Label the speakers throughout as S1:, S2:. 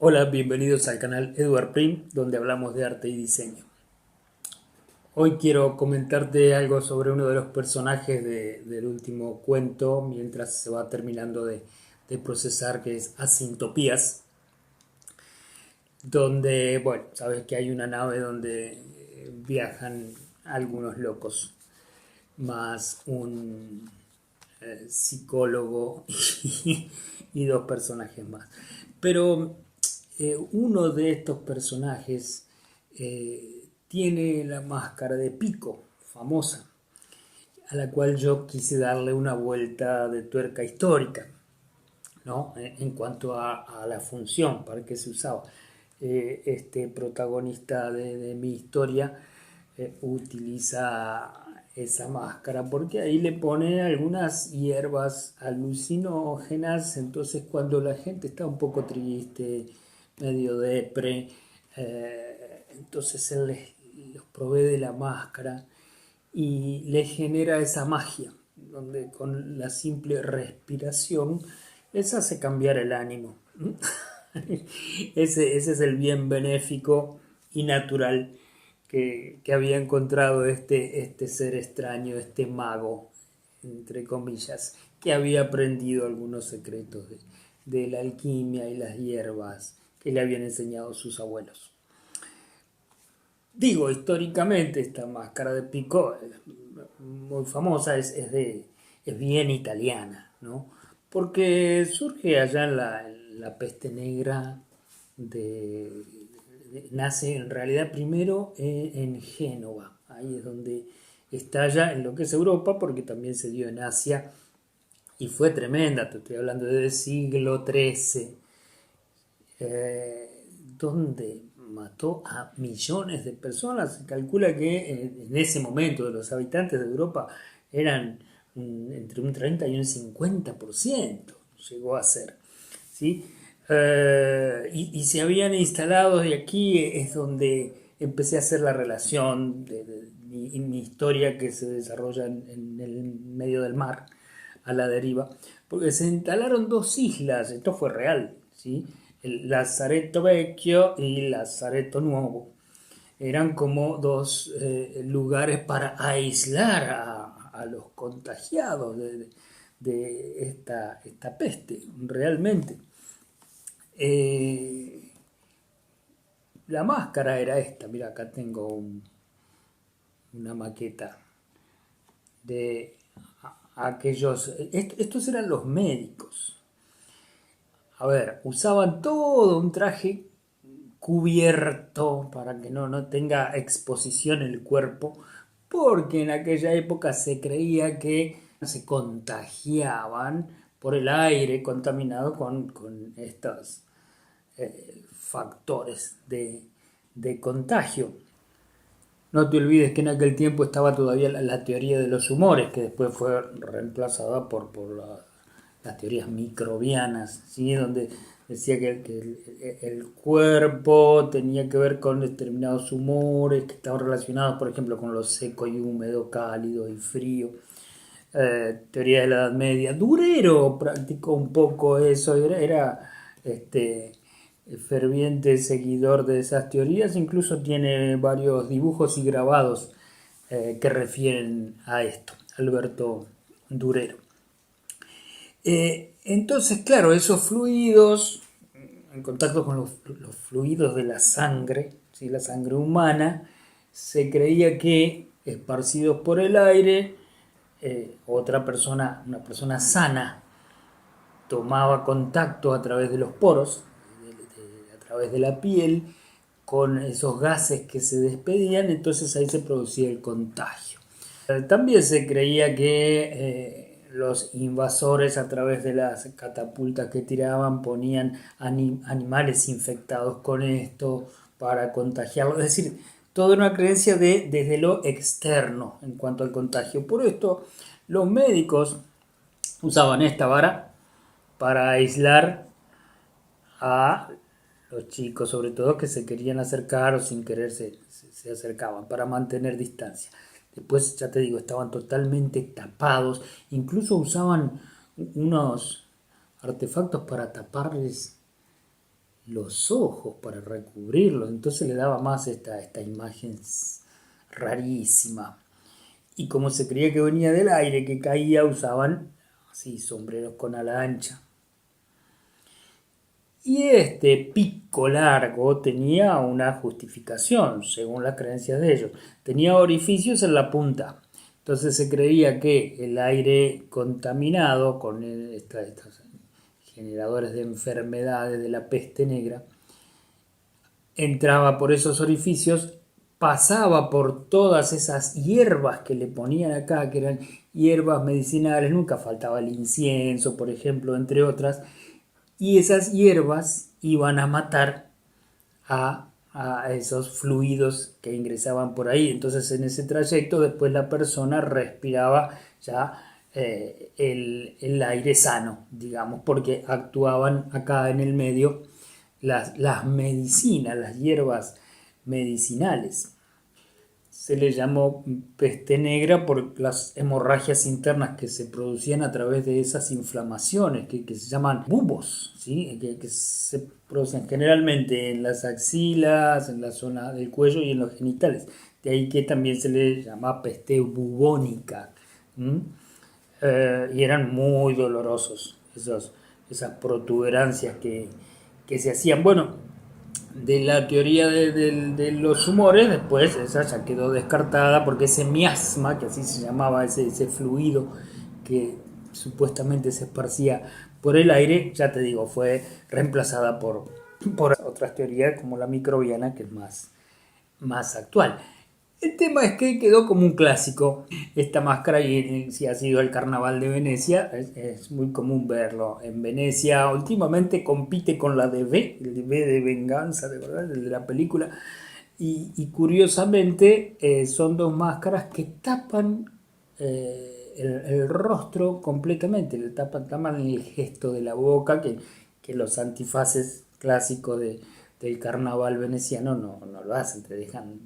S1: Hola, bienvenidos al canal Edward Prim, donde hablamos de arte y diseño. Hoy quiero comentarte algo sobre uno de los personajes del último cuento, mientras se va terminando de procesar, que es Asintopías, donde, bueno, sabes que hay una nave donde viajan algunos locos, más un psicólogo y dos personajes más. Pero uno de estos personajes tiene la máscara de Pico, famosa, a la cual yo quise darle una vuelta de tuerca histórica, ¿no? En cuanto a la función, para qué se usaba. Este protagonista de mi historia utiliza esa máscara porque ahí le pone algunas hierbas alucinógenas. Entonces cuando la gente está un poco triste, medio depre, entonces él los provee de la máscara y le genera esa magia donde con la simple respiración les hace cambiar el ánimo. Ese es el bien benéfico y natural que había encontrado este ser extraño, este mago, entre comillas, que había aprendido algunos secretos de la alquimia y las hierbas que le habían enseñado sus abuelos. Digo, históricamente esta máscara de Pico es muy famosa, es bien italiana, ¿no? Porque surge allá en la peste negra de, nace en realidad primero en Génova, ahí es donde estalla en lo que es Europa, porque también se dio en Asia y fue tremenda, te estoy hablando del siglo XIII, donde mató a millones de personas. Se calcula que en ese momento de los habitantes de Europa eran entre un 30 y un 50%, llegó a ser. ¿Sí? Y se habían instalado, y aquí es donde empecé a hacer la relación de mi historia que se desarrolla en el medio del mar, a la deriva, porque se instalaron dos islas, esto fue real, ¿sí? El Lazaretto Vecchio y Lazaretto Nuevo. Eran como dos lugares para aislar a los contagiados de esta peste, realmente. Eh, la máscara era esta, mira, acá tengo una maqueta de aquellos, estos eran los médicos. A ver, usaban todo un traje cubierto para que no tenga exposición el cuerpo, porque en aquella época se creía que se contagiaban por el aire contaminado con estos factores de contagio. No te olvides que en aquel tiempo estaba todavía la teoría de los humores, que después fue reemplazada por las teorías microbianas, ¿sí? Donde decía que el cuerpo tenía que ver con determinados humores que estaban relacionados, por ejemplo, con lo seco y húmedo, cálido y frío. Teoría de la Edad Media. Durero practicó un poco eso, era este, ferviente seguidor de esas teorías, incluso tiene varios dibujos y grabados que refieren a esto, Alberto Durero. Entonces, claro, esos fluidos, en contacto con los fluidos de la sangre, ¿sí? La sangre humana, se creía que esparcidos por el aire, otra persona, una persona sana, tomaba contacto a través de los poros, a través de la piel, con esos gases que se despedían, entonces ahí se producía el contagio. También se creía que los invasores a través de las catapultas que tiraban ponían animales infectados con esto para contagiarlos. Es decir, toda una creencia desde lo externo en cuanto al contagio. Por esto, los médicos usaban esta vara para aislar a los chicos, sobre todo que se querían acercar o sin querer se acercaban para mantener distancia. Después, ya te digo, estaban totalmente tapados, incluso usaban unos artefactos para taparles los ojos para recubrirlos, entonces le daba más esta imagen rarísima. Y como se creía que venía del aire que caía, usaban así sombreros con ala ancha. Y este pico largo tenía una justificación, según las creencias de ellos. Tenía orificios en la punta. Entonces se creía que el aire contaminado con estos generadores de enfermedades de la peste negra entraba por esos orificios, pasaba por todas esas hierbas que le ponían acá, que eran hierbas medicinales, nunca faltaba el incienso, por ejemplo, entre otras, y esas hierbas iban a matar a esos fluidos que ingresaban por ahí. Entonces en ese trayecto después la persona respiraba ya el aire sano, digamos, porque actuaban acá en el medio las medicinas, las hierbas medicinales. Se le llamó peste negra por las hemorragias internas que se producían a través de esas inflamaciones que se llaman bubos, ¿sí? que se producen generalmente en las axilas, en la zona del cuello y en los genitales. De ahí que también se le llama peste bubónica. Y eran muy dolorosos esas protuberancias que se hacían. Bueno, de la teoría de los humores, después esa ya quedó descartada porque ese miasma, que así se llamaba, ese fluido que supuestamente se esparcía por el aire, ya te digo, fue reemplazada por otras teorías como la microbiana, que es más actual. El tema es que quedó como un clásico esta máscara y si ha sido el carnaval de Venecia, es muy común verlo. En Venecia últimamente compite con la de V, el de V de Venganza, de verdad, el de la película. Y curiosamente son dos máscaras que tapan el rostro completamente, le tapan el gesto de la boca que los antifaces clásicos del carnaval veneciano no lo hacen, te dejan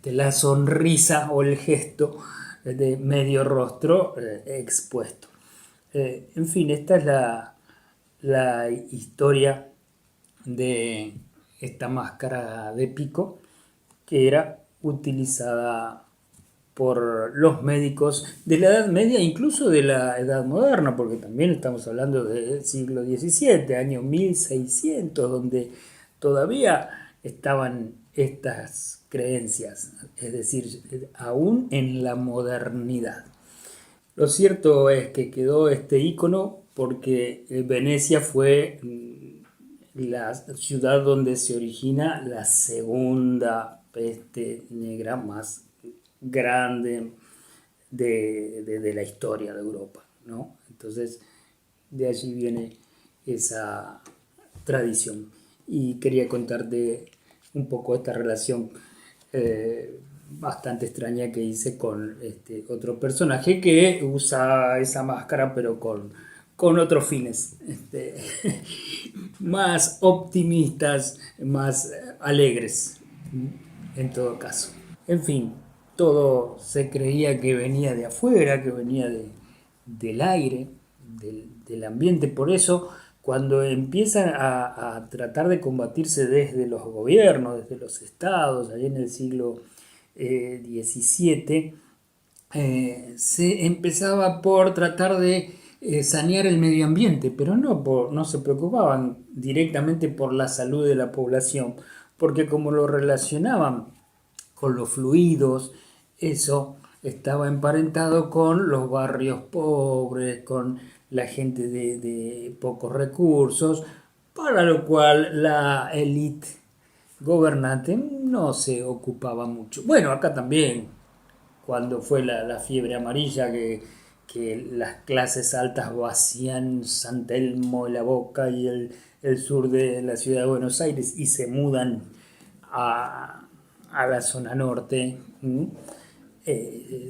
S1: la sonrisa o el gesto de medio rostro expuesto. En fin, esta es la historia de esta máscara de pico que era utilizada por los médicos de la Edad Media, incluso de la Edad Moderna, porque también estamos hablando del siglo XVII, año 1600, donde todavía estaban estas creencias, es decir, aún en la modernidad. Lo cierto es que quedó este ícono porque Venecia fue la ciudad donde se origina la segunda peste negra más grande de la historia de Europa, ¿no? Entonces, de allí viene esa tradición. Y quería contarte un poco esta relación bastante extraña que hice con este otro personaje que usa esa máscara, pero con otros fines más optimistas, más alegres, en todo caso. En fin, todo se creía que venía de afuera, que venía del aire, del ambiente. Por eso, cuando empiezan a tratar de combatirse desde los gobiernos, desde los estados, ahí en el siglo XVII, se empezaba por tratar de sanear el medio ambiente, pero no se preocupaban directamente por la salud de la población, porque como lo relacionaban con los fluidos, eso estaba emparentado con los barrios pobres, con la gente de pocos recursos, para lo cual la élite gobernante no se ocupaba mucho. Bueno, acá también, cuando fue la fiebre amarilla, que las clases altas vacían San Telmo, La Boca y el sur de la ciudad de Buenos Aires y se mudan a la zona norte.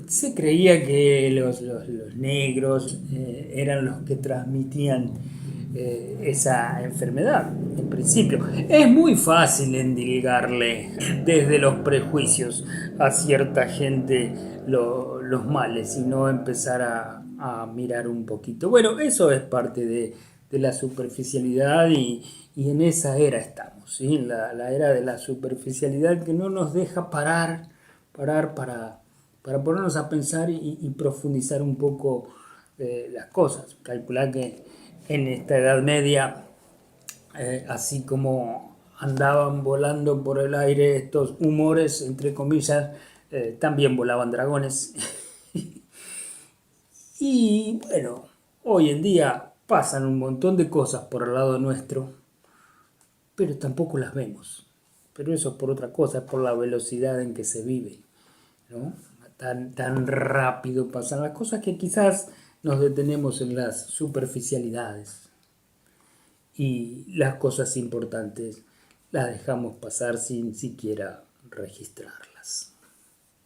S1: Se creía que los negros eran los que transmitían esa enfermedad, en principio. Es muy fácil endilgarle desde los prejuicios a cierta gente los males y no empezar a mirar un poquito. Bueno, eso es parte de la superficialidad y en esa era estamos, ¿sí? La era de la superficialidad que no nos deja parar para ponernos a pensar y profundizar un poco las cosas. Calcular que en esta Edad Media, así como andaban volando por el aire estos humores, entre comillas, también volaban dragones. Y bueno, hoy en día pasan un montón de cosas por el lado nuestro, pero tampoco las vemos. Pero eso es por otra cosa, es por la velocidad en que se vive, ¿no? Tan rápido pasan las cosas que quizás nos detenemos en las superficialidades y las cosas importantes las dejamos pasar sin siquiera registrarlas.